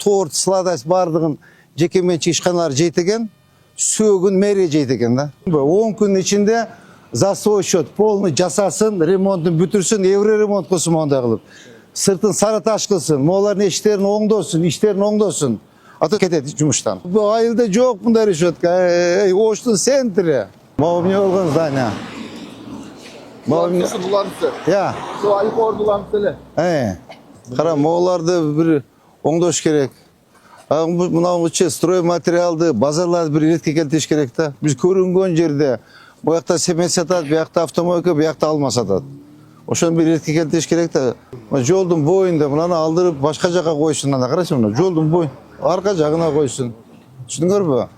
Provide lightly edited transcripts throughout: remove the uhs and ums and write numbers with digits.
торт, сладость бардығын жекеменшік ишканалар жейт экен, сөөгүн мэрия жейт экен да. 10 күн ичинде за свой счет полный жасасын, ремонтун бүтүрсүн, евро ремонт кылсын мондай кылып. Сыртын сары таш кылсын, моолардын иштерин оңдосун. Аты кетет жумуштан. Бу айылда жок мындай решетка. Оштун центри. Могу эмне болгон здание. Буларсы. Я. Şu ayık ordulansı ele. Кара, мооларды бир оңдош керек. Мынау строй материалды, базарларды бир иретке келтириш керек да. Биз көрүнгөн жерде bu yakta semen satат, bu yakta avtomobil, bu yakta alma satат. Ошону бир иретке келтириш керек да. Жолдун боюнда мынаны алдырып башка жака койсун, ана карачы мына жолдун боюн арка жагына койсун. Түшүндүңөрбү?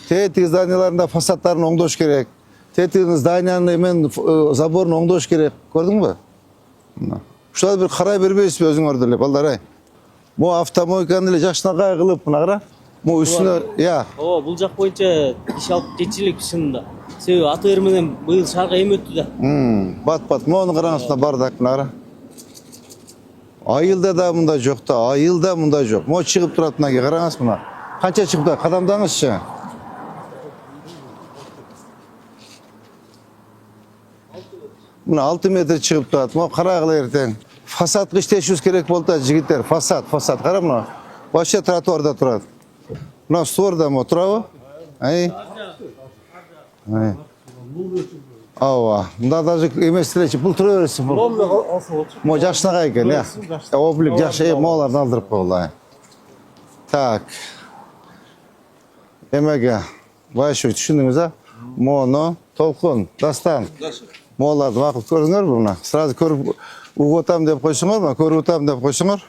Тетик зданияларында фасадтарын оңдош керек. Тетик зданияны мен заборун оңдош керек. Көрдүңбү? Ушуларды бир карай бербейсизби өзүңөр деле, балдар? Бу автомойканы эле жакшынакай кылып, мына кара. Бу үстүнө, я. Ооба, бул жак боюнча иш алып жетчилик чынында. Себеби аты эр менен быйыл шарга эми өттү да. Бат-бат, мону караңыз, мына бардак, мына кара. Айылда да мындай жок да, айылда мындай жок. Мо чыгып турат, мына караңыз мына. Канча чыгып турат, кадамдаңызчы. Мына 6 метр чыгып турат. Мо карагыла эртең. Фасадка иштешибиз керек болду да, жигиттер. Фасад. Кара мына. Вообще тротуарда турат. Мына створда мо турабы? Ооба. Мында даже эмес элечи, бул тура берсин бул. Мо жакшынакай экен, я. Облик жакшы, мооларды алдырып койгула. Так. Эмеге башы түшүндүңүз а? Мону, Толкун, Дастан. Мооларды макул көрүңөрбү мына? Сразу көрүп угуп атам деп койсоңор, көрүп атам деп койсоңор.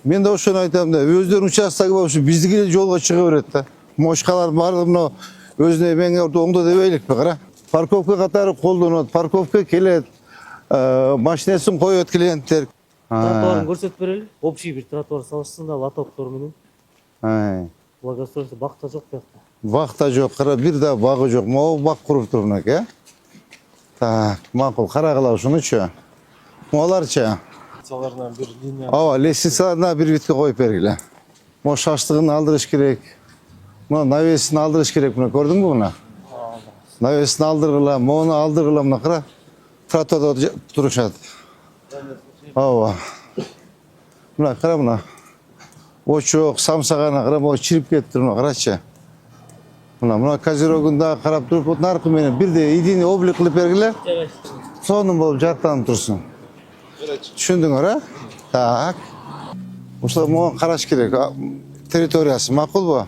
Мен да ошону айтам да, өздөрүнүн участогу болуп, биздики эле жолго чыга берет да. Мошкалар баардыгы мына өзүнө эмеңе оңдо дебейликпи, кара. Парковка катары колдонот, парковка келет, машинесин коет клиенттер. Тротуарын көрсөтүп берели. Общий бир тротуар салышсын да, лотоктор менен. Благоустройство бакта жок бuyakta. Бакта жок, кара, бир да багы жок. Могу бак куруп тур мынакей, э? Так, макул, карагыла ушунучу. Моларчы? Лестницаларынан bir линия. Ооба, лестницаларына бир битке коюп бергиле. Мо шаштыгын алдырыш керек. Мына навесин алдырыш керек, мына көрдүңбү мына? Навесин алдыргыла, мону алдыргыла, мына кара. Тротуарда турушат. Ооба. Мына кара мына. Очок, самсагана кара, могу чирип кетти, мына карачы. Мына козерогунда карап туруп, вот наркы менен бирде единый облик кылып бергиле. Сонун болуп жаттанып турсун. Түшүндүңөр, а? Так. Ушул могу караш керек. Территориясы макулбу?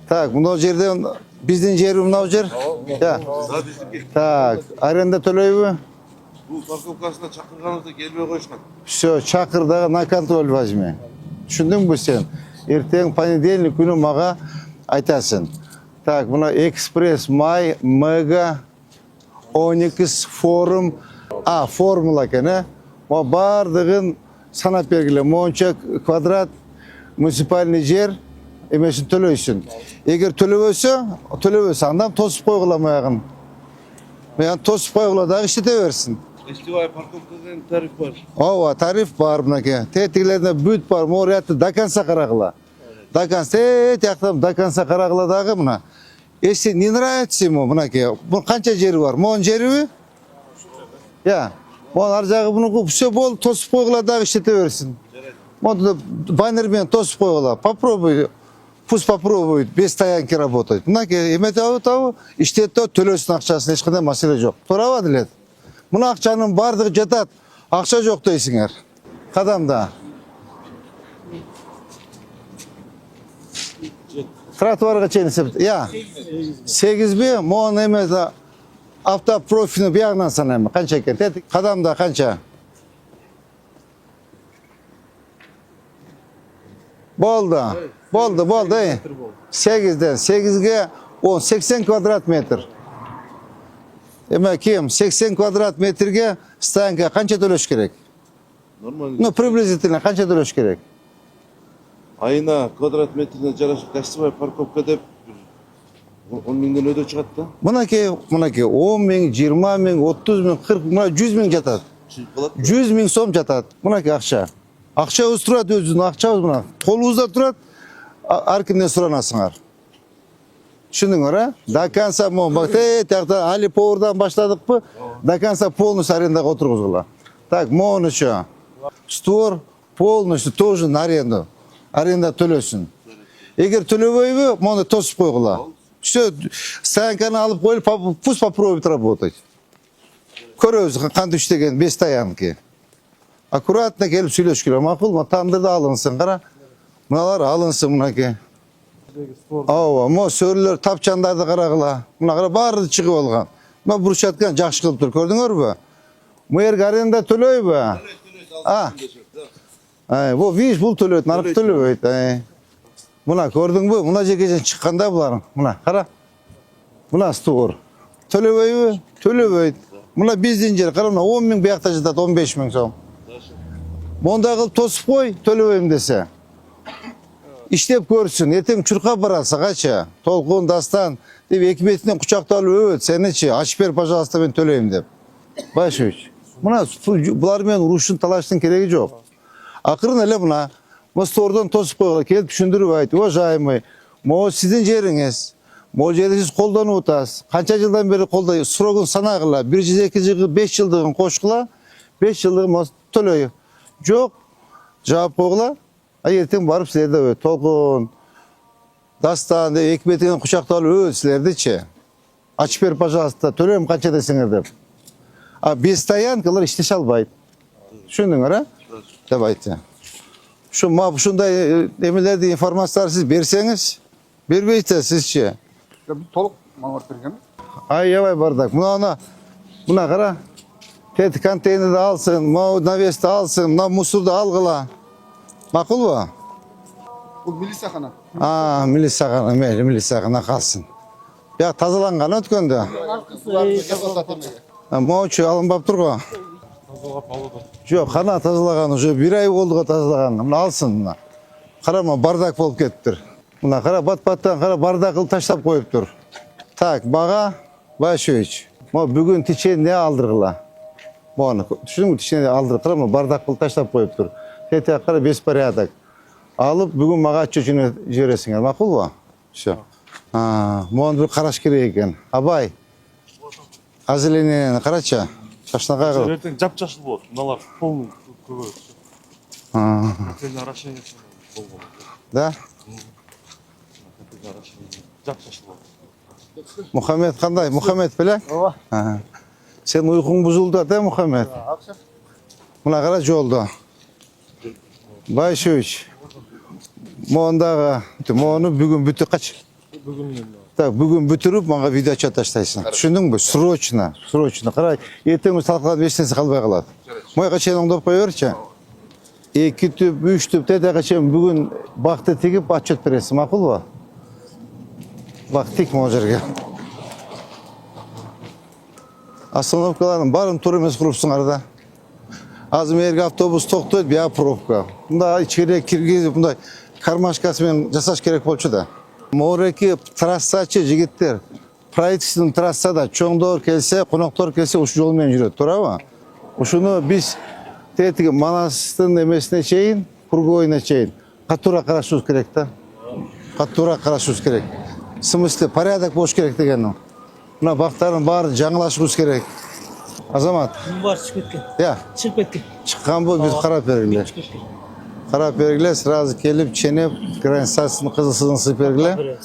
Так, мына жерде биздин жери мына жер? Так, аренда төлөйбү? Bu parkovkasına çakırganızda gelmeye koyuşkan. Все, чакыр дагы на контроль возьми. Түшүндүңбү сен? Эртең понедельник күнү мага айтасың. Так, мына экспресс, май, мега, Оникс, форум, формула экен, э? Мо бардыгын санап бергиле. Монча квадрат муниципальный жер эмесин төлөйсүн. Эгер төлөбөсө, андан тосуп койгула маягын. Мен тосуп койгула дагы иштете берсин. Естивай parkovkadan tarif var. Ооба, тариф бар мынакей. Тетиглерде бүт бар, могу ряды до конца карагыла. До конца, тияктан до конца карагыла дагы мына. Если не нравится ему, мынакей, бул канча жери бар? Монун жериби? Я. Монун ар жагы мунуку все болду, тосуп койгула дагы иштете берсин. Монду баннермен тосуп койгула. Попробуй. Пусть попробует, без стоянки работать. Мынакей, эметебы, иштетип төлөсүн акчасын, эч кандай маселе жок. Туурабы делет? Мына акчанын бардыгы жатат. Акча жок дейсиңер. Кадамда. Тротуарга чейин эсептеп. Я. 8 Могу эме автопрофилни биягынан санайм. Канча экен? Кадамда канча? Болду. 8ден 8ге 80 квадрат метр. Эме кем 80 квадрат метрге стоянка канча төлөш керек? Normal. Ну, приблизительно канча төлөш керек? Ayına kvadrat metrine жарашып Кастыбай парковка деп 10 миңден өйдө чыгат да. Мынакей 10 миң, 20 миң, 30 миң, 40 миң, 100 миң жатат. 100 миң сом жатат. Мынакей акча. Акчабыз турат өзүнүн акчабыз мына. Колубузда турат. Arkimden soranasыңар. Düşündüңөр, ha? До конца бак, Али Повардан баштадыкпы? До конца полностью арендаға отырғызгыла. Так, монучу. Створ полностью тоже на аренду. Аренда төлөсүн. Егер төлөбөйбү, мону тосуп койгула. Все, станканы алып коюп, пусть попробует работать. Көрөбүз кантип иштеген бес таянки. Аккуратно келип сүйлөш керек. Макул, тандырды алынсын, кара. Мыналар алынсын мынаке. Ооба, мо сөрүлөр тапчандарды карагыла. Мына кара баары чыгып алган. Мына бурчаткан жакшы кылып тур, көрдүңөрбү? Муерге аренда төлөйбү? Бу видишь, бул төлөйт, наркы төлөбөйт. Мына көрдүңбү? Мына жерге чыкканда булар. Мына кара. Мына стур. Төлөбөйбү? Төлөбөйт. Мына биздин жер, кара, 10 миң биякта жатат, 15 миң сом. Монда кылып тосуп кой, төлөбөйм десе. İştep görsün, etim çurka barasa kaça, Толкун, Дастан, деп екі бетінен құшақталып өт, сені че, açıp ver, пожалуйста, ben төлейм деп. Başöç. Mına bularмен uruşun talaştın керегі жоқ. Акырын эле мына, мостордан тосуп койгула, келип түшүндүрүп айт, уважаемый, могу сиздин жериңиз, могу жерди сиз колдонуп атасыз. Канча жылдан бери колдой, срогун санагыла, 102 жылы, 5 жылдыгын кошкула, 5 жылдыгын төлөй. Жок, жаап койгула. Ертең барып сілерді өт, Толкун, Дастан, екі бетінен құшақталып өт сілерді че. Açıp ver, пожалуйста, төлейм қанша десеңер деп. Без стоянкалар иштеше албайт. Түшүндүңөр, а? Деп айтты. Ушундай эмелерди информацияларды сиз берсеңиз, бербейсиз сизче. Толук маалымат берген. Аябай бардак. Мына кара. Тети контейнерди алсын, навести алсын, мына мусорду алгыла. Макул ба? Бул милицияхана. Милицияхана, мейли, милицияхана калсын. Бияк тазаланган өткөндө. Моочу алынбап турго. Тазалап алды. Жок, кана тазалаган уже 1 ай болду го тазалаган. Мына алсын мына. Карама, бардак болуп кетиптир. Мына кара, бат-баттан кара, бардак кылып таштап коюптур. Так, бага Başöç. Мо бүгүн тичен не алдыргыла? Мону түшүнүңбү, тичен алдырып кара, бардак кылып таштап коюптур. Тете кара беспорядок. Алып бүгүн мага чөчүнө жибересиңер, макул ба? Всё. Мону бир караш керек экен. Абай. Азелениени карачы. Чачнагай кылып. Ертең жап-жашыл болот. Мыналар полный көбөйөт. Сен арашын болгон. Да? Жап-жашыл болот. Мухаммед кандай? Мухаммед беле? Ооба. Сен уйкуң бузулду да, Мухаммед? Акча. Мына кара жолдо. Başöç. Мондагы, мону бүгүн бүтүп кач. Так, бүгүн бүтүрүп, мага видео таштайсың. Түшүндүңбү? Срочно. Кара, эртең талкаланып эч нерсе калбай калат. Мойга чейин оңдоп кое берчи. 2 түп, 3 түп тетеге чейин бүгүн бакты тигип отчет бересиң, макулбу? Бак тик могу жерге. Остановкалардын баарын туура эмес курупсуңар да. Азыр мерге автобус токтойт, бия пробка. Мында ичкере киргизип, мындай кармашкасы менен жасаш керек болчу да. Мореки трассачы жигиттер. Правительственный трассада чоңдор келсе, коноктор келсе, ушу жол менен жүрөт, туурабы? Ушуну биз тетиги Манастын эмесине чейин, круговойуна чейин катуура карашыбыз керек да. Катуура карашыбыз керек. В смысле, порядок болуш керек дегеним. Мына бактардын баарын жаңылашыбыз керек. Азамат. Бар чыгып кеткен. Я. Чыгып кеткен. Чыккан бул биз карап бергиле. Карап бергиле, сразу келип, ченеп, границасын кызылсызын сыйып бергиле.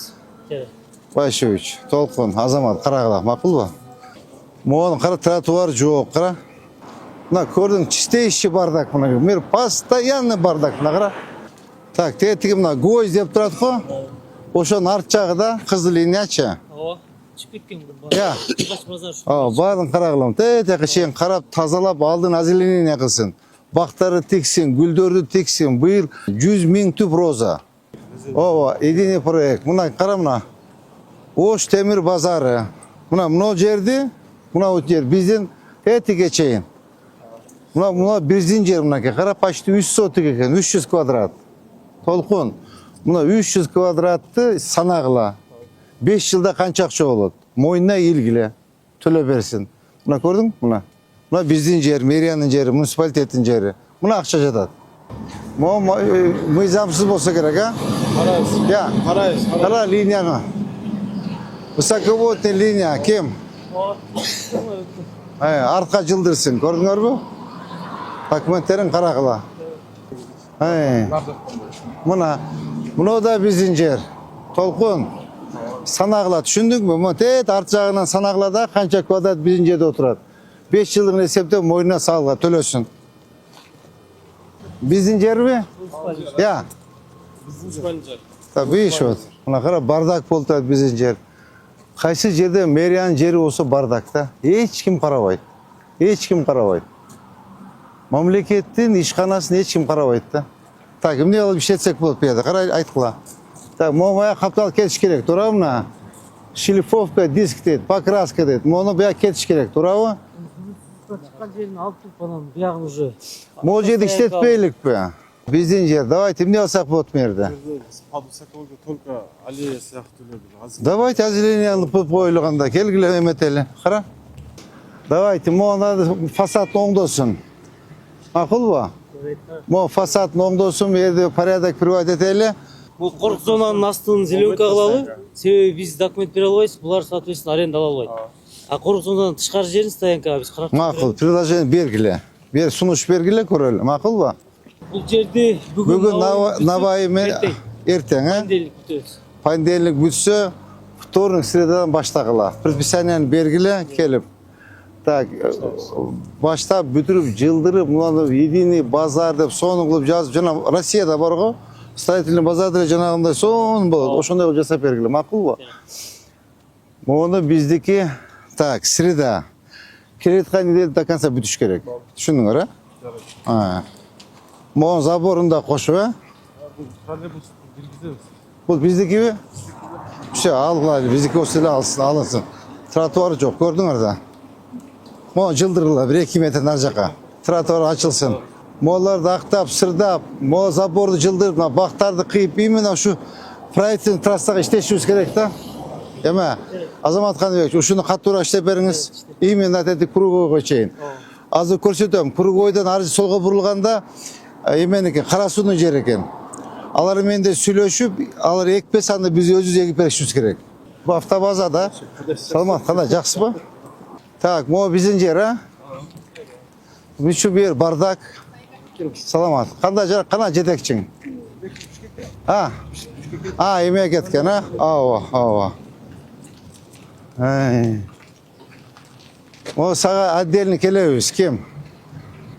Başöç, Толкун, Азамат, карагыла, макулбу? Монун кара тротуар жок, кара. Мына көрдүң, чистейший бардак мына. Мир постоянно бардак мына кара. Так, тетиги мына гвоздь деп турат го. Ошонун арт жагыда кызыл линиячы. Ооба. Чыгып кеткен бул. Я. Базар. Баарын карагылам. Тетиги чейин карап, тазалап, алдын озеленение кылсын. Бактары тиксин, гүлдөрдү тиксин. Быйыл 100 000 түп роза. Ооба, единый проект. Мына кара мына. Ош темир базары. Мына жерди, мына жер биздин тетиге чейин. Мына биздин жер мынакей. Кара, почти 3 соток экен, 300 квадрат. Толкун. Мына 300 квадратты санагыла. 5 жылда канча акча болот? Мойнуна илгиле. Төлөп берсин. Мына көрдүң? Мына биздин жер, мэриянын жери, муниципалитеттин жери. Мына акча жатат. Мыйзамсыз болсо керек, а? Ya. Kara linyanı. Высоковольтный linya kim? Arka cıldırsın. Gördünüz mü? Dokumentlerin karakıla. Bunu da bizim yer. Tolkun. Sanakla düşündün mü? Bu tet art жағынан sanakla da kança kvadrat bizim yerde oturur. 5 yıllık esepte moyuna sağlığa tölösün. Bizim yer mi? Ya. Tabii iş o. Buna kadar bardak boltad bizim yer. Kaysı yerde meriyan yeri olsa bardakta. Hiç kim karabay. Hiç kim karabay. Mamleketin işxanasını hiç kim karabay da. Tak, kimde alıp iş etsek bulup bir yerde. Karay aytıkla. Так, моя каптал кетиш керек, туравмы? Шлифовка, диск дейт, покраска дейт. Мону бия кетиш керек, туравы? Чыккан жерин алып туруп анан биягын уже. Могул жерди иштетпейликпи? Биздин жер. Давайте эмне кылсак болот бу жерде? Только аллея сыяктуу Давайте озеленение алып коюлганда келгиле эметели. Кара. Давайте могу фасадты оңдосун. Макулбу? Могу фасадты оңдосун, бу жерде порядок приводить этели. Бул корк зонанын астын зеленка кылалы. Себеби биз документ бере албайбыз, булар соответственно аренда ала албайт. А корк зонанын тышкары жерин стоянкага биз карап. Макул, предложение бергиле. Бер сунуш бергиле көрөлү. Макулбу? Бул жерди Бүгүн набайы эртең, понедельник бүтөбүз. Понедельник бүтсө, вторник средадан баштагыла. Предписанияны бергиле келип. Так, баштап бүтүрүп, жылдырып, муну единый базар деп сонун кылып жазып, жана Россияда бар го. Строительный базар деле жанагындай сонун болот. Ошондой кылып жасап бергиле, макулбу? Мону биздики, так, среда. Келаткан неделе до конца бүтүш керек. Түшүндүңөр, а? Мону заборун да кошуп, Бул биздикиби? Все, алгыла, биздики осыле алынсын. Тротуары жок, көрдүңөр да. Мону жылдыргыла, 1-2 метр нар жака. Тротуар ачылсын. Моларды актап, сырдап, могу заборду жылдырып, бактарды кыйып, именно ушу правительный трассага иштешибиз керек да. Эме, Азамат Каныбек, ушуну катуура иштеп бериңиз. Именно эти кругойго чейин. Азыр көрсөтөм, кругойдон ары солго бурулганда эменики кара суунун жери экен. Алар менен сүйлөшүп, алар экпес аны биз өзүбүз эгип беришибиз керек. Бул автобазада. Саламат, кандай жакшысызбы? Так, могу биздин жер, а? Мичу бер бардак. Саламат. Кандай жетекчиң? Эме кеткен, а? Ооба. Могу сага отдельно келебиз, ким?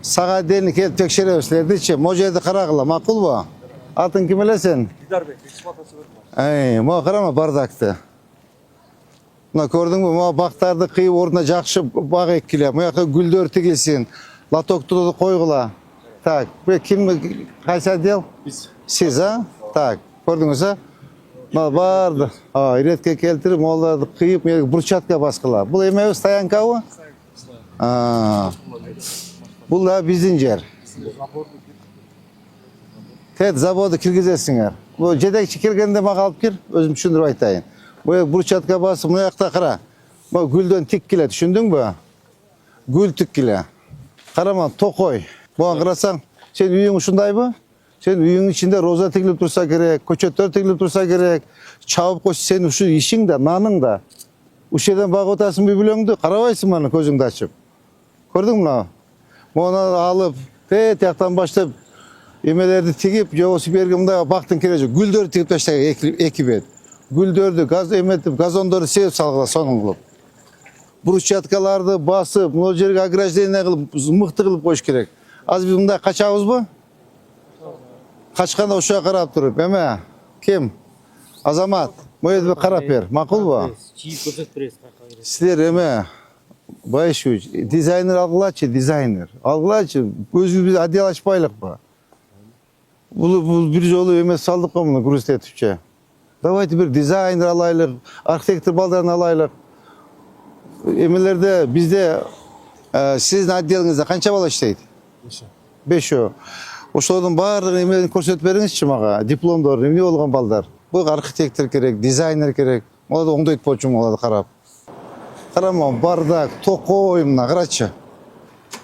Сага отдельно келип текшеребиз силердичи. Могу жерди карагыла, макулбу? Атын ким эле сен? Дидарбек, эксплуатация. Могу карама бардакты. Мына көрдүңбү, могу бактарды кыйып ордуна жакшы бак эккиле. Муяка гүлдөр тигилсин, лотокту койгула. Так, ким кайсы отдел? Сиз, а? Так, көрдүңүз, а? Мына барды. Иретке келтирип, могуларды кыйып, брусчатка баскыла. Бул эме стоянкабы? Бул да биздин жер. Тет заводу киргизесиңер. Бул жетекчи келгенде мага алып кир, өзүм түшүндүрүп айтайын. Бул брусчатка басып, мына жакта кара. Могу гүлдөн тиккиле, түшүндүңбү? Гүл тиккиле. Карама, токой. Буга карасаң, сен үйүң ушундайбы? Сен үйүңүн ичинде роза тигилип турса керек, көчөттөр тигилип турса керек. Чабып койсо сен ушу ишиң да, наның да. Ушул жерден багып атасың бүлөңдү, карабайсың маны көзүңдү ачып. Көрдүңбү мына? Мону алып, тияктан баштап эмелерди тигип, жобосу берген мындай бактын кереги жок. Гүлдөрдү тигип таштаган эки бет. Гүлдөрдү газ эметип, газондорду себип салгыла сонун кылып. Брусчаткаларды басып, могу жерге ограждение кылып, мыкты кылып коюш керек. Азыр биз мындай качабызбы? Качканда ушуга карап туруп, эме, ким? Азамат, могу жерди карап бер, макулбу? Чийип көрсөтүп беребиз каяка керек. Силер эме, Байшуч, дизайнер алгылачы, дизайнер. Алгылачы, өзүбүз отдел ачпайлыкпы? Бул бир жолу эмес салдык го муну грузтетипчи. Давайте бир дизайнер алайлык, архитектор балдарын алайлык. Эмелерде бизде сиздин отделиңизде канча бала иштейт? 5. Ошолордун баардыгын эмелерин көрсөтүп бериңизчи мага, дипломдор, эмне болгон балдар. Бул архитектор керек, дизайнер керек. Оларды оңдойт болчумун оларды карап. Карама, бардак, токой мына, карачы.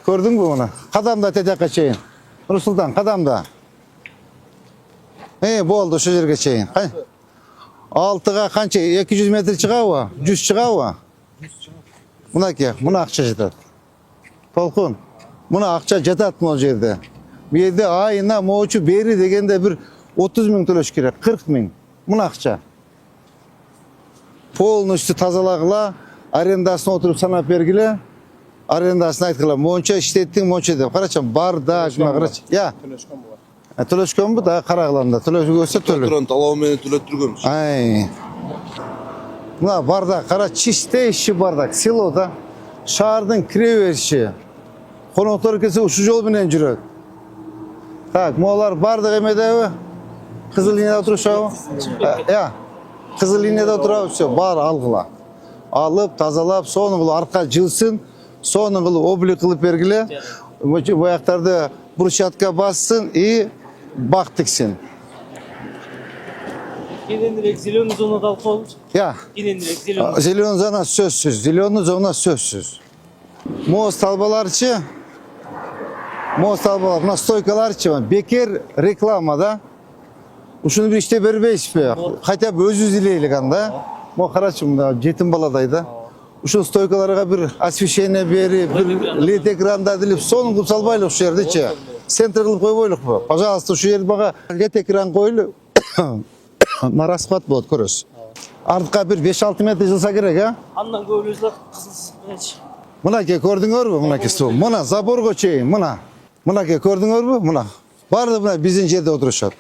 Көрдүңбү муну? Кадамда тетекке чейин. Нурсултан, кадамда. Болду ошол жерге чейин. 6га канча 200 метр чыгабы? 100 чыгабы? Мынакей, мына акча жатат. Толкун. Мына акча жатат могу жерде. Бу жерде айына моочу бери дегенде бир 30 миң төлөш керек, 40 миң. Мына акча. Полностью тазалагыла, арендасын отуруп санап бергиле. Арендасын айткыла, монча иштеттиң, монча деп. Карачы, бардак, мына карачы. Я. Төлөшкөн булар. Төлөшкөнбү да карагыланда. Төлөшкөнсө төлөп. Туран талабы менен төлөттүргөнбүз. Ай. Мына бардак, кара чистейший бардак. Селода шаардын кире бериши. Коноктор келсе ушу жол менен жүрөт. Так, могулар бардык эмедеби? Кызыл линияда отурушабы? Кызыл линияда отурабы? Все, баары алгыла. Алып, тазалап, сонун кылып арка жылсын, сонун кылып облик кылып бергиле. Бояктарды брусчатка бассын и бак тиксин. Кененирээк зеленый зонада алып коелучу. Кененирээк зеленый. Зеленый зона сөзсүз, зеленый зона сөзсүз. Мост талбаларчы, мына стойкаларчы, бекер реклама да. Ушуну бир иште бербейсизби? Хотя бы өзүбүз илейлик анда. Мо карачы, мына жетим баладай да. Ушул стойкаларга бир освещение берип, бир лед экрандар илип, сонун кылып салбайлы ушул жердечи. Центр кылып койбойлукпу? Пожалуйста, ушул жерде мага лед экран койлу. На расхват болот, көрөсүз. Артка бир 5-6 метр жылса керек, Андан көп эле кызыл мененчи. Мынакей көрдүңөрбү? Мынакей суу. Мына заборго чейин, мына. Мынакей көрдүңөрбү? Мына. Баардыгы мына биздин жерде отурушат.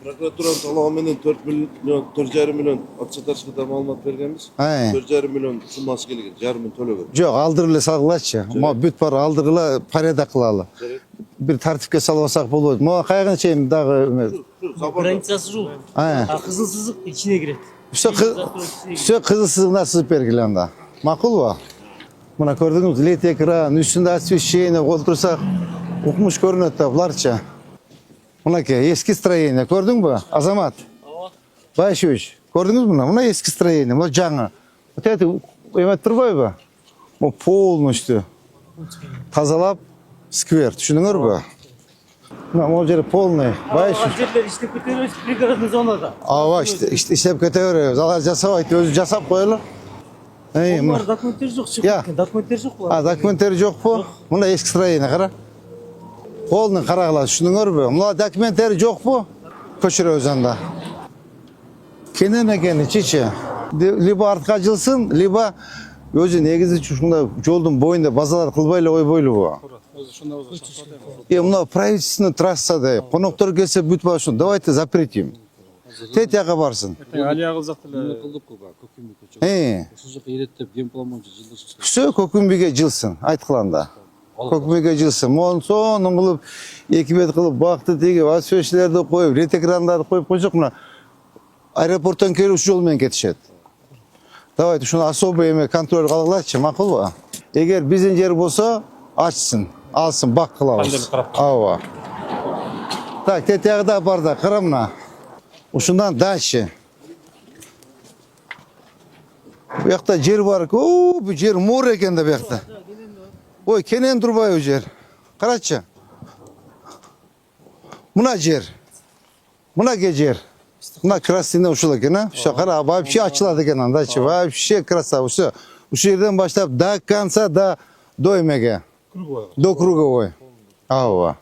Прокуратуранын талабы менен 4 миллион, 4,5 миллион отчетарчыда маалымат бергенбиз. 4,5 миллион суммасы келген, жарым миң төлөгөн. Жок, алдырып эле салгылачы. Мо бүт бар алдыргыла, порядок кылалы. Бир тартипке салбасак болбойт. Могу кайгына чейин дагы Границасы жок. Кызыл сызык ичине кирет. Все кызыл сызыгына сызып бергиле анда. Макулбу? Мына көрдүңүз, лед экран, үстүндө освещение отурсак, укмуш көрүнөт да буларчы. Мынакей эски строение, көрдүңбү? Азамат. Байшевич, көрдүңүзбү мына? Мына эски строение, мына жаңы. Вот это эмет турбайбы? Мо полностью тазалап сквер, түшүнүңөрбү? Мына могу жер полный. Байшевич. Жерлер иштеп кетебиз, пригородный зонада. Ооба, иштеп кете беребиз. Алар жасабайт, өзү жасап коелу. Булар документтер жок, документтер жок булар. Документтери жокпу? Мына эски строение кара. Полный карагыла, түшүнүңөрбү? Мына документтери жокпу? Көчүрөбүз анда. Кенен экени чичи. Либо артка жылсын, либо өзү негизи ушундай жолдун боюнда базалар кылбай эле койбойлубу? Мына правительственный трассада коноктор келсе бүтпөй ушун. Давайте запретим. Тетияга барсын. Алия кылсак деле кылдык куба, көкүмбү көчө. Ушул жака иреттеп генплан боюнча жылдырышты. Все көкүмбүгө жылсын, айткыланда. Көкүмбүгө жылсын. Монун сонун кылып, 2 метр кылып бакты тегип, освещениелерди коюп, лед экрандарды коюп койсок, мына аэропорттон келип ушул жол менен кетишет. Давайте ушуну особый эме контроль кылгылачы, макулбу? Эгер биздин жер болсо, ачсын, алсын, бак кылабыз. Ооба. Так, тетиягда бар да, кара мына. Ушундан дальше. Бу жакта жер бар. Бу жер море экен да бу жакта. Ой, кенен турбайбы жер. Карачы. Мына жер. Мына жер. Мына красный ушул экен, а? Всё, кара, вообще ачылат экен андачы. Вообще красава. Всё. Ушул жерден баштап до конца до эмеге. До круговой. Ооба.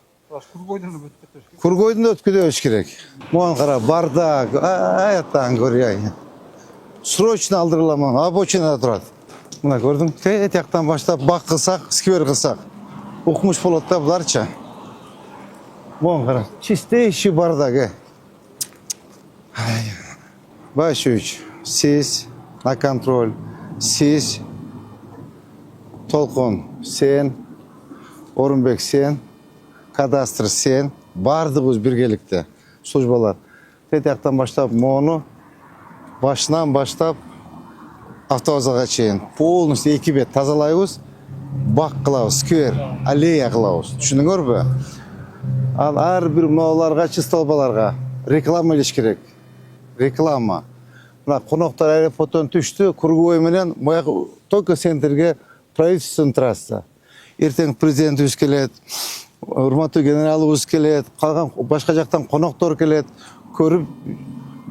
Кургойдун өткү өтүш керек. Могун кара, бардак, аяттан көрөй. Срочно алдырыламан, обочинада турат. Мына көрдүң, тияктан баштап бак кылсак, сквер кылсак, укмуш болот да буларчы. Могун кара, чистейший бардак. Байшевич, сиз на контроль, сиз Толкун, сен, Орунбек, сен, кадастр, сен, бардыгыбыз биргеликте службалар. Тияктан баштап мону башынан баштап автовокзалга чейин полностью 2 бет тазалайбыз, бак кылабыз, сквер, аллея кылабыз. Түшүнүңөрбү? Ал ар бир могуларга, чистолбаларга реклама илиш керек. Реклама. Мына коноктор аэропорттон түштү, круговой менен мояк только центрге правительственный трасса. Эртең президентибиз келет, урматтуу генералыбыз келет, калган башка жактан коноктор келет. көрүп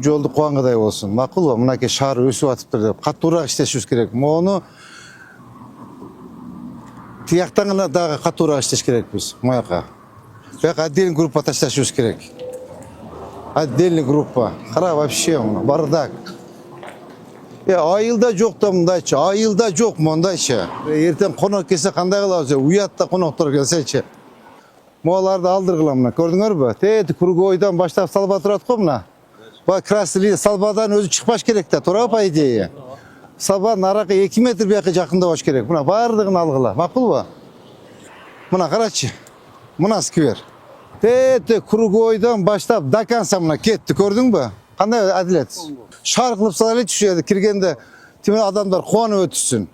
жолду кубангыдай болсун. Макулбу? Мынакей шаар өсүп атыптыр деп катуураак иштешибиз керек. Мону тияктан гана дагы катуураак иштеш керекпиз. Мояка. Бияка отдельный группа ташташыбыз керек. Отдельный группа. Кара вообще бардак. Айылда жок да мындайчы, айылда жок мындайчы. Эртең конок келсе кандай кылабыз? Уятта коноктор келсечи. Моаларды алдыргыла мына, көрдүңөрбү? Тети кругойдон баштап салба турат го мына. Ба красный салбадан өзү чыкпаш керек да, туурабы по идее? Салба наракы 2 метр бияка жакындабаш керек. Мына бардыгын алгыла. Макулбу? Мына карачы. Мына сквер. Тети кругойдон баштап даканса мына кетти, көрдүңбү? Кандай адилет? Шар кылып салайлы ушул жерде киргенде тим адамдар кубанып өтүшсүн.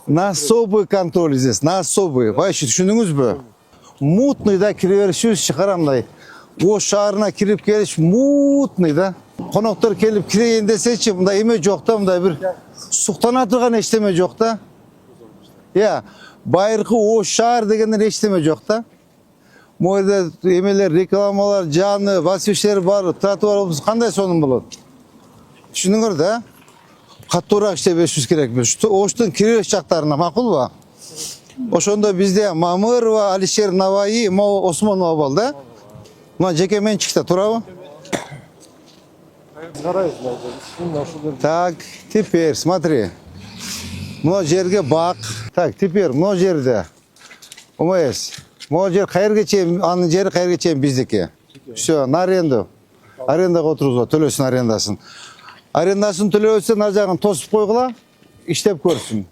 На особый контроль здесь, на особый. Вообще түшүндүңүзбү? Мутный да кире беришибиз чыкарамдай. Ош шаарына кирип келиш мутный да. Коноктор келип кирейин десечи, мындай эме жок да, мындай бир суктана турган эчтеме жок да. Байыркы Ош шаар дегенден эчтеме жок да. Моерде эмелер, рекламалар, жаны, васвиштер бар, тротуар кандай сонун болот? Түшүндүңөр да? Катуураак иштеп беришибиз керекпиз. Оштун кире бериш жактарына, макулбу? Ошондо бизде Мамырова, Алишер Наваи, Осмонова бол да? Мына жеке менчикте турабы? Так, теперь смотри. Мына жерге бак. Так, теперь мына жерде. ОМС. Мына жер кайерге чейин, анын жери кайерге чейин биздики. Всё, на аренду. Арендага отургузгула, төлөсүн арендасын. Арендасын төлөбөсө, ар жагын тосуп койгула, иштеп көрсүн.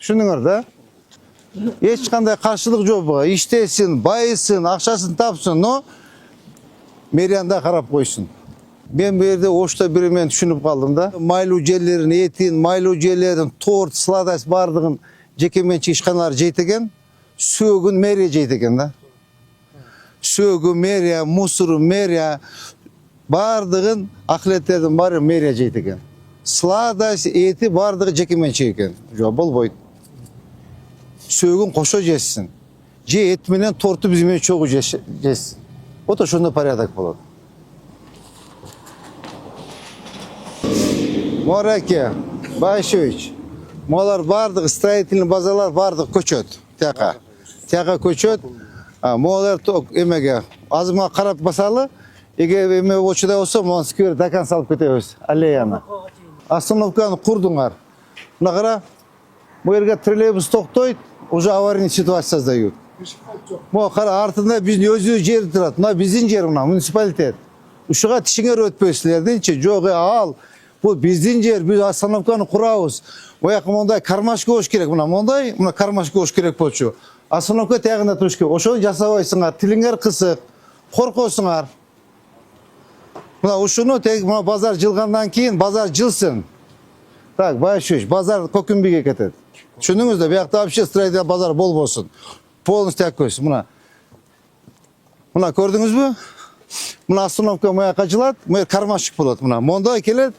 Түшүндүңөр да? Эч кандай каршылык жок буга. Иштесин, байысын, акчасын тапсын, но мэриянда карап койсун. Мен бу жерде Ошто бир мен түшүнүп калдым да. Майлуу жерлерин, этин, майлуу жерлерин, торт, сладость бардыгын жеке менчик ишканалар жейт экен. Сөөгүн мэрия жейт экен да. Сөөгү мэрия, мусору мэрия, бардыгын акылеттердин баары мэрия жейт экен. Сладость, эти бардыгы жеке менчик экен. Жок, болбойт. Сөөгүн кошо жесин. Же эт менен торту биз менен чогуу жесин. Вот ошондой порядок болот. Мораке, Башевич, молар бардыгы строительный базалар бардыгы көчөт. Тияка көчөт. Молар эмеге азыма карап басалы, эгер эме очудай болсо, могу сквер дакан салып кетебиз, аллеяны. Остановканы курдуңар. Мына кара, бу жерге троллейбус токтойт, уже аварийный ситуация создают. Могу кара, артында биздин өзү жер турат. Мына биздин жер, мына муниципалитет. Ушуга тишиңер өтпөйсүлердинчи, жок, ал. Бул биздин жер, биз остановканы курабыз. Бояка мондай кармашка болуш керек, мына кармашка болуш керек болчу. Остановка тягында туруш керек. Ошону жасабайсыңар, тилиңер кысык, коркосуңар. Мына ушуну тег мына базар жылгандан кийин базар жылсын. Так, Башевич, базар Көкүмбийге кетет. Түшүндүңүз да, биякта вообще строительный базар болбосун. Полностью акөйсүн, мына. Мына көрдүңүзбү? Мына остановка мояка жылат, моя кармашык болот, мына. Мондай келет,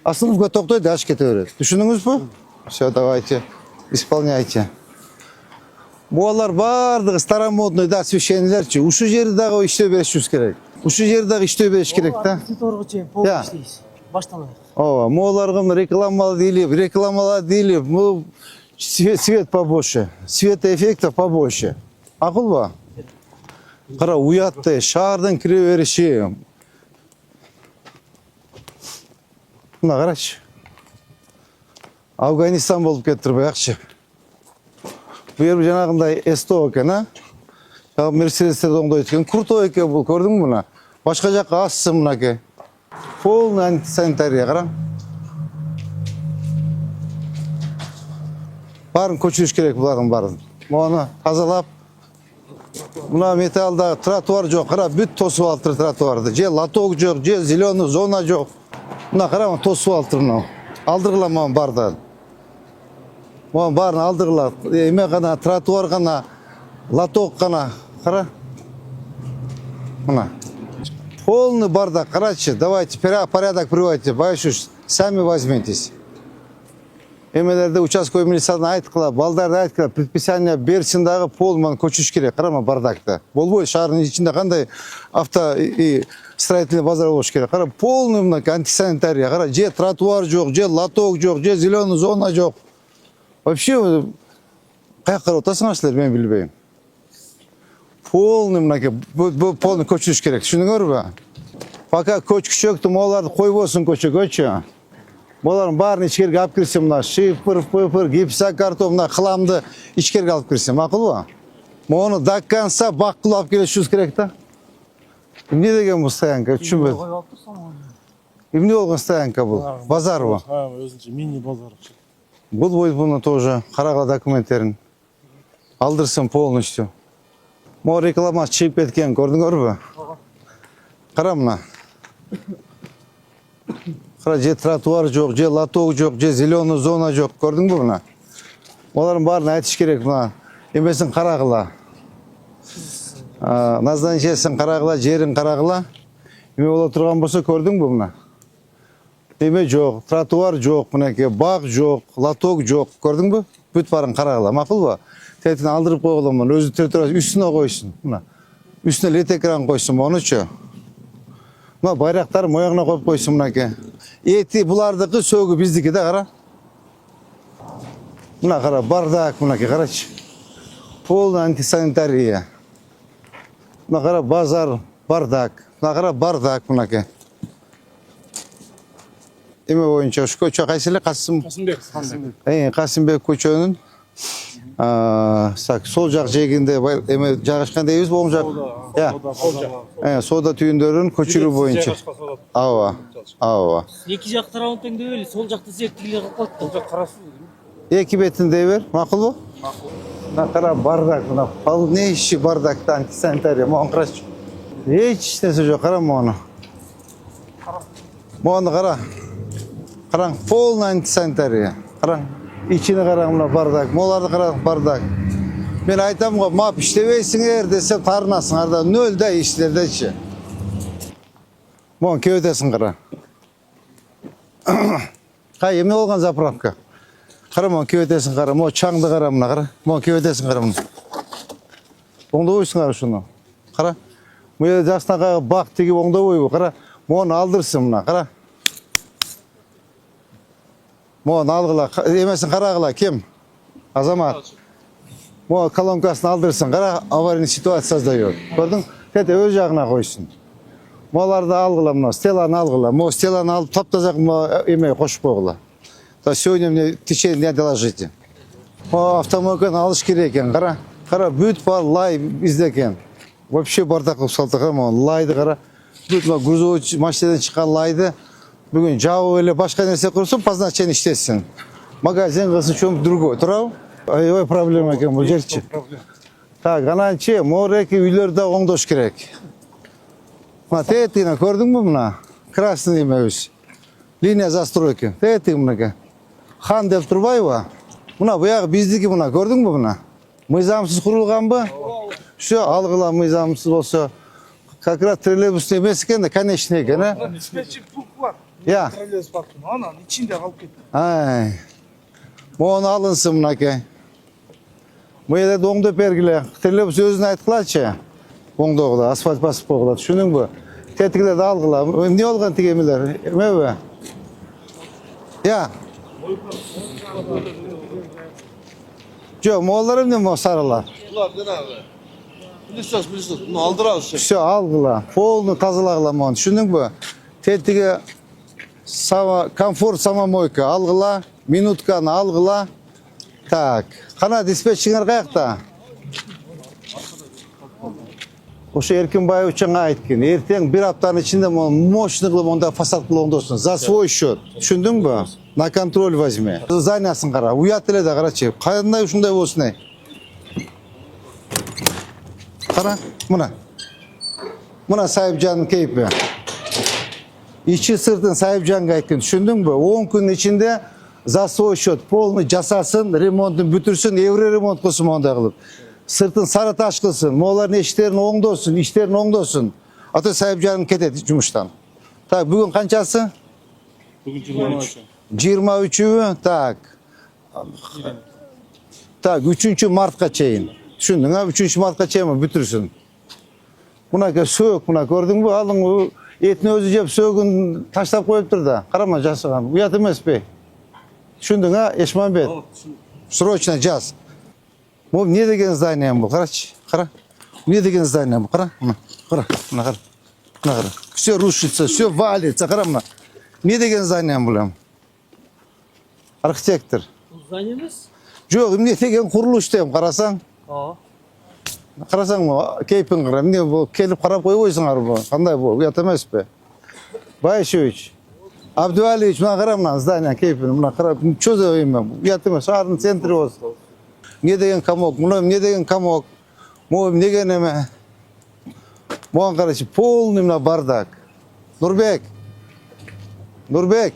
остановка токтойт, аш кете берет. Түшүндүңүзбү? Все, давайте, исполняйте. Буалар бардыгы старомодный да священнийлерчи. Ушу жерди дагы иштөө беришибиз керек. Ушу жерди дагы иштөө бериш керек да. Торго чейин полный иштейбиз. Баштан аяк. Ооба, моаларга рекламалар дейли, бул свет побольше, светоэффектов побольше. Акылбы? Кара, уятты, шаардын кире бериши. Мына карачы. Афганистан болуп кетиптир буякчы. Бу жер жанагындай СТО экен, а? Жагы Мерседестерди оңдойт экен. Крутой экен бул, көрдүңбү мына? Башка жакка ассың мынакей. Полный антисанитария, кара. Барын көчүрүш керек булардын баарын. Мону тазалап, мына металлда тротуар жок, кара, бүт тосуп алыптыр тротуарды. Же лоток жок, же зеленый зона жок. Мына кара, тосуп алыптыр мына. Алдыргыла мына барды. Мына барын алдыргыла. Эме гана, тротуар гана, лоток гана, кара. Мына. Полный бардак, карачы, давайте порядок приводите, Башевич, сами возьметесь. Эмелерде участковый милициядан айткыла, балдарды айткыла, предписание берсин дагы полный көчүш керек, карама бардакта. Болбойт, шаардын ичинде кандай авто строительный базар болуш керек. Кара, полный мынакей антисанитария. Кара, же тротуар жок, же лоток жок, же зеленый зона жок. Вообще, каяка карап атасыңар силер, мен билбейм. Полный мынакей, полный көчүрүш керек. Түшүндүңөрбү? Пока көчкүчөктү, моларды койбосун көчөгөчү. Молардың барын ичкерге алып кирсе, мына шифр, пыпыр, гипсокартон, мына кыламды ичкерге алып кирсе, макулбу? Мону дакканса бакылып алып келишибиз керек да. Эмне деген бул стоянка? Түшүнбөдүм. Эмне болгон стоянка бул? Базарбы? Өзүнчө мини базар. Бул буну тоже карагыла документтерин. Алдырсын полностью. Могу реклама чыгып кеткен, көрдүңөрбү? Кара мына. Кара, же тротуар жок, же лоток жок, же зеленый зона жок, көрдүңбү мына? Олардын баарын айтыш керек мына. Эмесин карагыла. Назначениесин карагыла, жерин карагыла. Эме боло турган болсо көрдүңбү мына? Эме жок, тротуар жок, мынакей бак жок, лоток жок, көрдүңбү? Бүт баарын карагыла, макулбу? Тетин алдырып койгула муну, өзү территориясы үстүнө койсун, мына. Үстүнө лед экран койсун монучу. Мына байрактар моягына коюп койсун мынакей. Эти булардыкы, сөгү биздики да, кара. Мына кара, бардак мынакей, карачы. Полный антисанитария. Мына кара, базар, бардак. Мына кара, бардак мынакей. Эме боюнча ушу көчө кайсы эле? Касымбек. Касымбек көчөнүн сол жак жээгинде эме жайгашкан дейбиз, оң жак. Соода түйүндөрүн көчүрүү боюнча. Ооба. Эки жак тарабын теңдеп эле, сол жакта зектигилер калып калат. Сол жак карасыз. Эки бетин дей бер, макулбу? Макул. Мына кара, бардак, мына полнейший бардакта антисанитария. Могу карачы. Эч нерсе жок, кара мону. Мону кара. Караң, полный антисанитария. Караң, ичине караң, мына бардак. Моларды караң, бардак. Мен айтам го, мап иштебейсиңер десем тарынасыңар да, нөл да иштердечи. Мону кебетесиң кара. Кай, эмне болгон заправка? Кара, мону кебетесиң кара. Мону чаңды кара, мына кара. Мону кебетесиң кара мына. Оңдобойсуңар ушуну. Кара. Мына жаксына бак тигип оңдобойбу? Кара. Мону алдырсын мына, кара. Мону алгыла, эмесин карагыла, ким? Азамат. Мону колонкасын алдырсын, кара, аварийный ситуация создает. Көрдүң? Тете өз жагына койсун. Моларды алгыла, мына стеланы алгыла. Мо стеланы алып таптазак эме кошуп койгула. Да сегодня мне в течение дня доложите. Автомойканы алыш керек экен, кара. Кара, бүт бар лай бизде экен. Вообще бардак кылып салдык, мону лайды кара. Бүт грузовой машинадан чыккан лайды бүгүн жабып эле башка нерсе курсун, по назначению иштесин. Магазин кылсын, чөмүп другой. Туурабы? Аябай проблема экен бул жерчи. Так, ананчы мореки үйлөрдө оңдош керек. Мына тетигине көрдүңбү мына? Красный эмебиз. Линия застройки. Тетиги мынакей. Хан деп турбайбы? Мына буягы биздики, мына көрдүңбү мына? Мыйзамсыз курулганбы? Все, алгыла мыйзамсыз болсо. Как раз троллейбус эмес экен да, конечный экен, а? Диспетчер пункт бар. Я. Троллейбус паркинг. Анан ичинде калып кетти. Ай. Мону алынсын мынакей. Мыйда оңдоп бергиле. Троллейбус өзүн айткылачы. Оңдогула, асфальт басып койгула, түшүндүңбү? Тетигилерди алгыла. Эмне болгон тиги эмелер? Эмеби? Я. Жок, могулар эмне мо сарылар? Булар жанагы. Билесиз, муну алдырабыз. Все, алгыла. Полный тазалагыла мону, түшүндүңбү? Тетиги комфорт самомойка алгыла, минутканы алгыла. Так, кана диспетчиңер каякта? Ошо Эркинбаев чаңа айткан. Эртең бир аптанын ичинде мощный кылып монда фасад кылып оңдосун. За свой счет. Түшүндүңбү? На контроль возьми. Зданясын кара. Уят эле да карачы. Кандай ушундай болсун ай? Кара, мына. Мына Сайыпжандын кейпи. Ичи сыртын Сайыпжанга айткан. Түшүндүңбү? 10 күнүн ичинде за свой счет полный жасасын, ремонтун бүтүрсүн, евро ремонт кылсын мондай кылып. Сыртын сары таш кылсын, моолардын иштерин оңдосун. Ата Сайыпжан кетет жумуштан. Так, бүгүн канчасы? Бүгүн 23. 23-ү, так. Так, 3-мартка чейин. Түшүндүң, 3-мартка чейин бүтүрсүн. Мына сөк, мына көрдүңбү? Алың Etini özü jep sögün taşlap koyuptur da. Karama жасыган. Uyat emespi. Düşündün ha Eşmanbet. Срочно жаз. Bu ne деген здание bu? Карачы. Кара. Не деген здание bu? Кара. Кара. Мына кара. Мына кара. Все рушится, все валится. Кара мына. Не деген здание bu? Архитектор. Бул здание эмес? Жоқ, эмне деген курулуш дейм, карасаң. Карасаң, кейпин кара. Эмне бул келип карап койбойсуңар бу? Кандай бул? Уят эмеспи? Байшевич. Абдуалиевич, мына кара мына здание кейпин, мына кара. Чё за имя? Уят эмес, шаардын центри болсун. Не деген комок, мына не деген комок. Могу эмне эме? Моган карачы, полный мына бардак. Нурбек. Нурбек.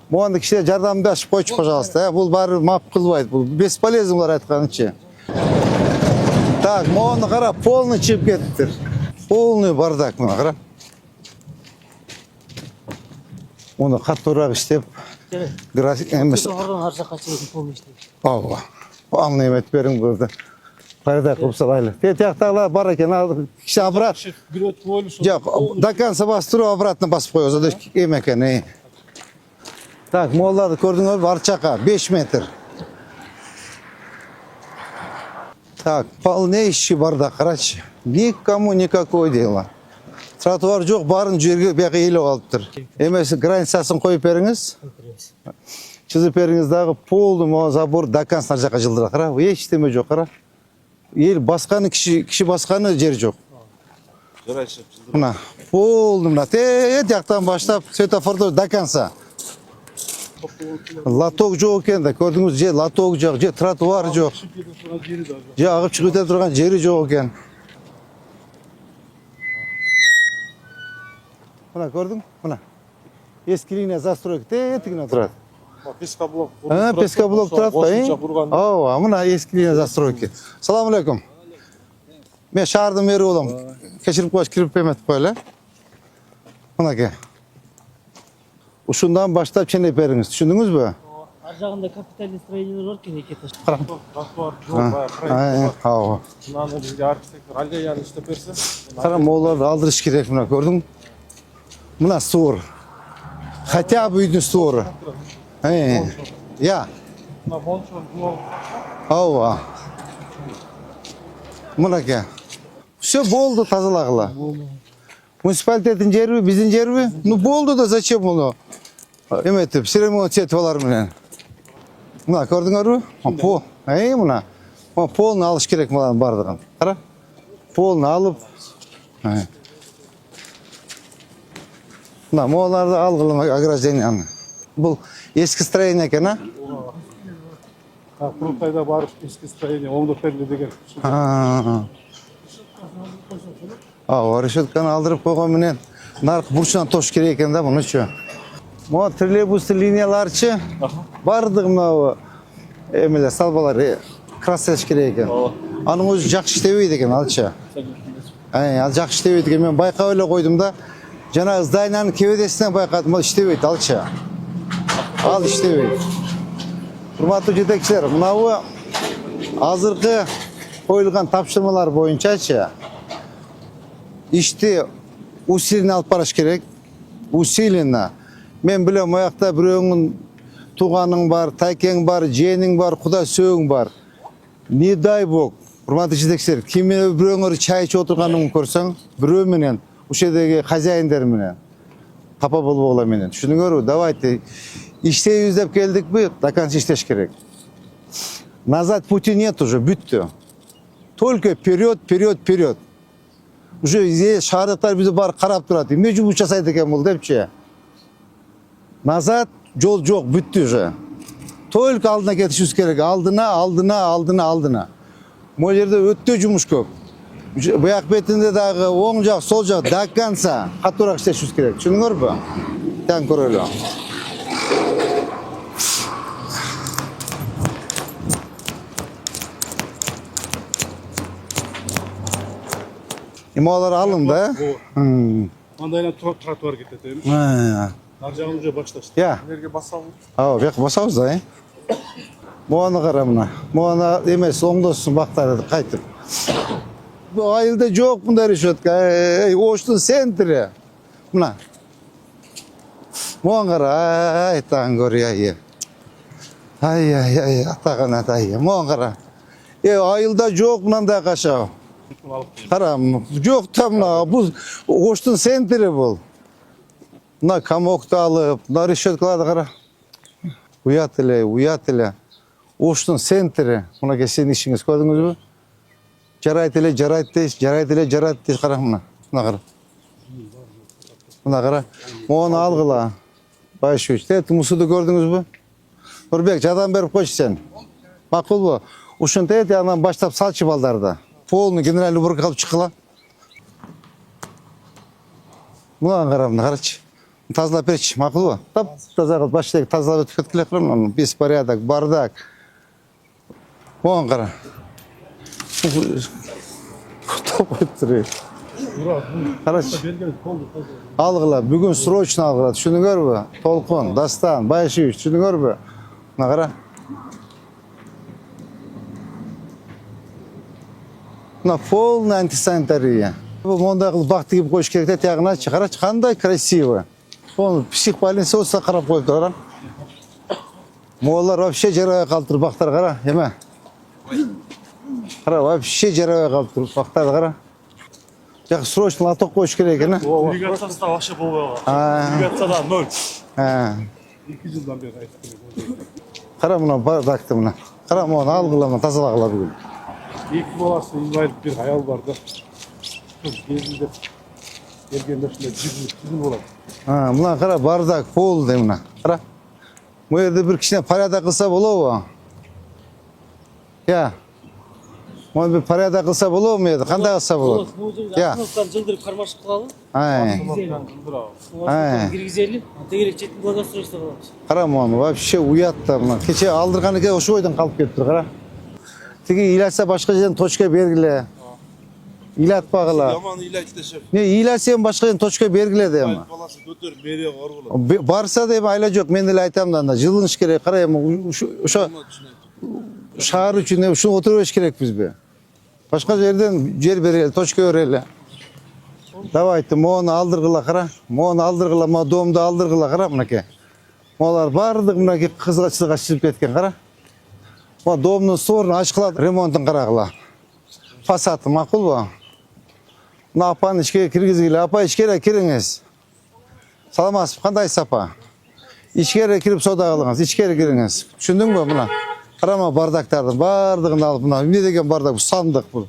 Моган кишилер жардамдашып койчу, пожалуйста. Бул баары мап кылбайт, бул бесполезный булар айтканычы. Так, моганы кара, полный чип кеттир. Полный бардак мына кара. Оны каттуураак иштеп, график эмес. Ордон ар жакка чейин полный иштейт. Ооба. Ал немет бериң бурда. Пайда кылып салайлы. Тияктагылар бар экен, ал киши абрат. Бир өтүп ойлушу. Жок, до конца бастырып обратно басып коёбуз. Ада эме экен. Так, молларды көрдүңөрбү? Арчака 5 метр. Так, полнейший бардак, карачы. Никому никакой дела. Тротуар жок, барын жерге бияка элеп алыптыр. Эмеси границасын коюп бериңиз. Чызып бериңиз дагы полный могу забор до конца жака жылдыра. Кара, эчтеме жок, кара. Эл басканы киши басканы жер жок. Жарайчы. Мына полный мына тияктан баштап светофордо до конца. Лоток жок экен да, көрдүңүз, же лоток жок, же тротуар жок. Же агып чыгып өтө турган жери жок экен. Мына көрдүң? Мына. Эски линия застройка тетигине турат. Пескоблок. Пескоблок турат го, Ооба, мына эски линия застройки. Салам алейкум. Мен шаардын мэри болом. Кечирип коюш, кирип эметип коелу. Мынакей. Ушундан баштап ченеп бериңиз, түшүндүңүзбү? Ар жагында капитальный строениялар бар экен, эки этаж. Тротуар жок, баягы. Ооба. Мынаны бизге архитектор Алгаян иштеп берсе. Кара, могуларды алдырыш керек, мына көрдүң? Мына створ. Хотя бы үйдүн створу. Я. Мына болчу, бул. Ооба. Мынакей. Все болду, тазалагыла. Муниципалитеттин жерби, биздин жерби? Ну болду да зачем муну? Эметип, ремонттетип менен. Мына көрдүңөрбү? Пол. Мына. Полный алыш керек мына бардыгын. Кара. Полный алып. Мына могуларды алгылы огражденияны. Бул эски строение экен, а? Курултайда барып эски строение оңдоп берди деген. Решетканы алдырып койгон менен наркы бурчунан тош керек экен да мунучу. Могу троллейбустун линияларчы бардыгы мына эмелер салбалар красилеш керек экен. Анын өзү жакшы иштебейт экен алчы. Ал жакшы иштебейт экен, мен байкап эле койдум да. Жана зданиянын кебедесинен байкадым, ал иштебейт алчы. Ал иштебейт. Урматтуу жетекчилер, мынабы азыркы коюлган тапшырмалар боюнчачы ишти усиленно алып барыш керек. Усиленно. Мен билем, аякта бирөөңүн тууганың бар, тайкең бар, жээниң бар, куда сөөң бар. Не дай бог, урматтуу жетекчилер, кимге бирөөңөр чай ичип отурганын көрсөң, бирөө менен, ушул жердеги хозяиндер менен, капа болбогула менен. Түшүнүңөрбү? Давайте иштейбиз деп келдикпи, до конца иштеш керек. Назад пути нет уже, бүттү. Только вперед, вперед, вперед. Уже шаардыктар бизди бар карап турат. Эмне жумуш жасайт экен бул депчи. Назад жол жок, бүттү уже. Только алдына кетишибиз керек. Алдына. Могу жерде өтө жумуш көп. Буяк бетинде дагы оң жак, сол жак до конца катуураак иштешибиз керек. Түшүндүңөрбү? Таң көрөлү. Ималар алын да. Андайдан тротуар кетет эми. Ар жагын уже башташты. Элерге басабыз. Бияк басабыз да. Моганы кара мына. Моганы эмес оңдосун бактарды кайтып. Бу айылда жок мындай решетка. Оштун центри. Mına. Moğan kara. Ay tağın görüyor ya. Ay. Atağın atayı. Moğan kara. Ayılda yok bundan kaşağı. Karam. Yok tam la. Bu koştun sentiri bul. Buna kamokta alıp. Buna rüşvetkalarda kara. Uyat ile. Koştun sentiri. Buna kesin işiniz gördünüz mü? Jarayt ile kara buna. Buna kara. Buna kara. Moğan algıla. Başı işte. Musudu gördünüz mü? Nurbek cadan berip koş sen. Makul bu. Uşun teyit yandan başlap salçı baldarda. Polunu general lubruk alıp çıkıla. Buna karamda karaç. Tazla peç. Makul bu. Taza kıl başlayık. Tazla tüketkile kırım onu. Biz baryadak, bardak. Buna kara. Top koyup duruyor. Karaç. Algıla. Bugün sroçna algıla. Şunu gör bu. Tolkun, Dastan, Bayşiş. Şunu gör bu. Buna kara. Buna полная антисанитария. Bu monda kılıp baktı gibi koş gerekte tiyagına çıkara çıkanda krasivo. Onu psих больница olsa karab koyup duran. Moğollar вообще cerrahaya kaldırıp baktar kara. Yeme. Kara вообще cerrahaya kaldırıp baktar kara. Ya срочно лоток koş gerek ne? Irrigatsiyası da вообще болбой калган. Irrigatsiya da 0. Ha. 2 жылдан бери айтып келем. Kara buna bardakты buna. Kara onu algılama tazalakla bugün. Екі баласы инвалид bir аял бар да. Кезінде келгенде ушундай жүгүрүп болот. Ha, buna kara bardak pol de buna. Kara. Bu yerde bir kişine para da kılsa buluyor. Ya. Onu bir para da kılsa buluyor mu ya? Kanda kılsa buluyor. Ya. Жылдырып кармашып калалы. Ay. Киргизели. Тегерек четтин благоустройство кылабыз. Kara onu вообще uyat da buna. Keçe aldırganı ke oşu oydan kalıp kettir kara. Tegi ilaçsa başka yerden toçka bergile. İlat bağla. Yaman ilaç deşef. Ne ilaçsa başka yerden toçka bergile de ama. Ayıp balası götür meriye qargıla. Barsa da ayla yok. Men de aytam da. Жылыныш керек. Kara uşa şahar için ne şu oturuş gerek biz be. Başka yerden yer bereyle, toçka öreyle. Davaytı moğunu aldırgıla kara. Moğunu aldırgıla, ma doğumda aldırgıla kara bunake. Moğlar bardık bunake kızgaçlığa çıkıp ketken kara. Ma doğumunun sorunu açıkla remontun karagıla. Fasatı makul bu. Napan içkeye kirgizgile, apa içkere kiriniz. Salamasın, kanday sapa. İçkere kirip soda alınız, içkere kiriniz. Düşündün mü buna? Karama bardaklardan, bardığını alıp buna. Ne degen bardak bu, sandık bu.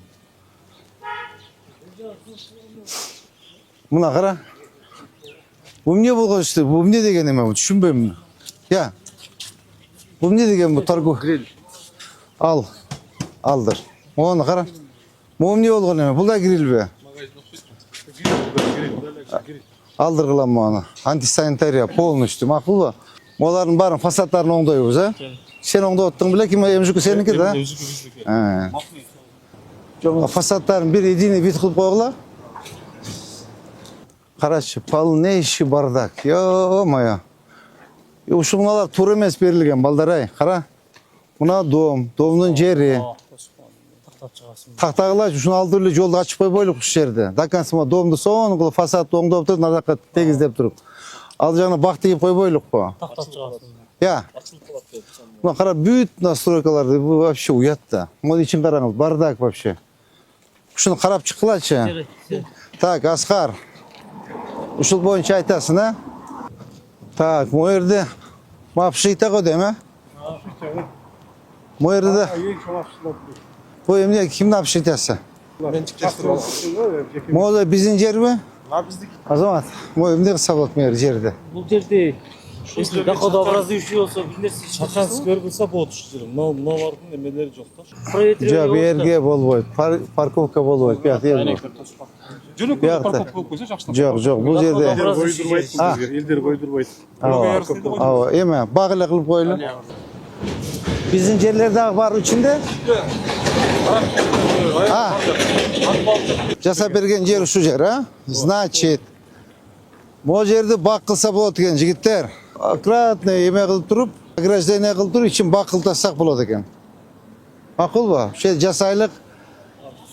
Buna kara. Bu ne bu işte, bu ne degen mi bu? Düşünmeyeyim bunu. Ya. Bu ne degen bu targu? Al. Aldır. Onu kara. Bu ne olgun mi? Bu da grill be. Aldır kılan onu. Antisanitariya, polnuştu. Makul bu. Onların barın fasatlarını ondayıyoruz ha. Sen onda ottun bile kim emcükü seninki de. Fasatların bir edini bit kılıp koyula. Karaçı, pal ne işi bardak. Yo maya. Uşunlar tur emes berilgen baldaray. Kara. Buna doğumunun jeri. Tahtagılar şunu aldırılı yolda açıp koy boyluk şu yerde. Dakansıma doğumda son kılıp fasat doğumda oturup nadaka tegizlep durup. Alacağına bak deyip koy boyluk bu. Ya. Buna kara büyük nastroykalarda bu вообще uyat da. Onun için karanız bardak вообще. Şunu karap çıkılaçı. Tak Askar. Uşul boyunca aytasın ha. Tak bu yerde. Mapşıyta koy değil mi? Bu yerde de. Bu emniyet kim ne yapışıytası? Moğolda bizim yer mi? O zaman bu emniyet sablatmıyor yerde. Бул жерде если доходообразный үй болсо бир нерсе Шакас көргүлсө болот ушул. Мыналардын эмелери жок да. Жоқ, берге болбойт. Парковка болбойт. Бияк ел. Жөнөкөй парковка болуп койсо жакшылап. Жоқ, бұл жерде. Элдер койдурбайт. Ава, эме, багыла кылып койлу. Bizim yerlerde var içinde. Ha. Jasa bergen yer şu yer ha. Значит, bu yerde bak kılsa болады ekan jigitler. Akkuratно yeme kılıp turup, ограждение kılıp turup için bak kıltasak болады ekan. Makul bu. Şey jasaylık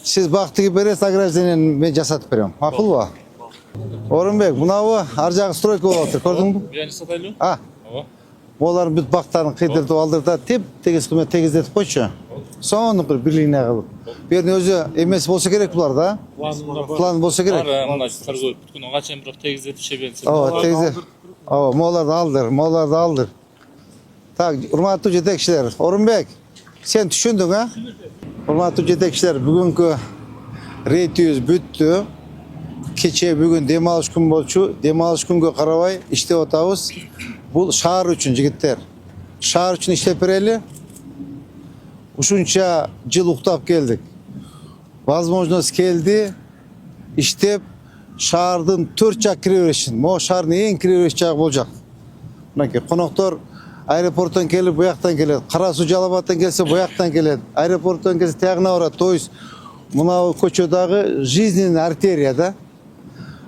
siz baktı gibi beresiz ограждениені men jasatıp berem. Makul bu. Orunbek, mынабы ар жагы стройка болуп атыр, көрдүңбү? Бияни сатайлы? А. Ооба. Олар бүт бактарын кыйдыртып алдырда, тегиздетип койчу. Сону bir линия кылып. Берин өзү эмес болсо керек булар да. План болсо керек. Мына саргой бүткүн качан бирок тегиздетип шебенсе. Ооба, тегиздет. Ооба, моларды алдыр. Так, урматтуу жетекчилер, Орунбек, сен түшүндүң, а? Урматтуу жетекчилер, бүгүнкү рейтибиз бүттү. Кече бүгүн дем алыш күн болчу. Дем алыш күнгө карабай иштеп атабыз. Бул шаар үчүн жигиттер. Шаар үчүн иштеп берели. Ушунча жыл уктап келдик. Возможность келди. Иштеп шаардын 4 жак кире беришин. Могу шаардын эң кире бериш жагы болжак. Мынакей коноктор аэропорттон келип буяктан келет. Кара Суу Жалал-Абадтан келсе буяктан келет. Аэропорттон келсе тягына барат. То есть мына көчөдөгү жизненный артерия да.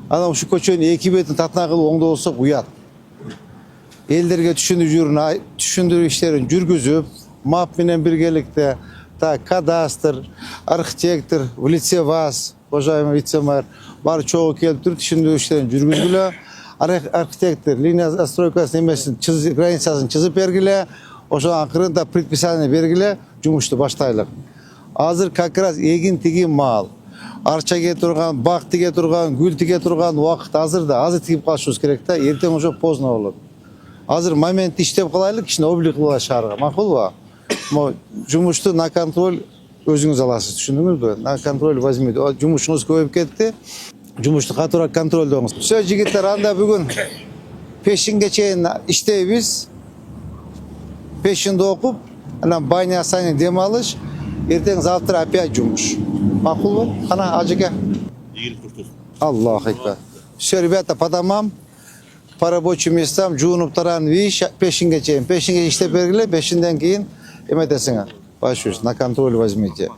Анан ушу көчөнүн эки бетин татына кылып оңдо болсок уят. Элдерге түшүндүрүү иштерин жүргүзүп, МАП менен биргеликте, кадастр, архитектор, в лице вас, уважаемый вице-мэр, баары чогуу келип туруп түшүндүрүү иштерин жүргүзгүлө. Архитектор линия застройкасын эмесин, границасын чызып бергиле, ошо акырында предписание бергиле, жумушту баштайлык. Азыр как раз эгин тигин маал. Арча кете турган, бак тиге турган, гүл тиге турган убакыт азыр да. Азыр тигип калышыбыз керек да, эртең уже поздно болот. Азыр момент иштеп калайлык, кичине облик кылалы шаарга. Макулбу? Мо жумушту на контроль өзүңүз аласыз, түшүндүңүзбү? На контроль возьмите. Жумушуңуз көбөйүп кетти. Жумушту катуураак контролдоңуз. Все жигиттер, анда бүгүн пешинге чейин иштейбиз. Пешинди окуп, анан баня сани дем алыш, эртең завтра опять жумуш. Макулбу? Кана ажыга. Ийгилик көрсөтсүн. Аллаху акбар. Все, ребята, по домам, по рабочим местам, жуунуп таран виш, пешинге чейин. Пешинге иштеп бергиле, пешинден кийин эметесиңер. Башуш, на контроль возьмите.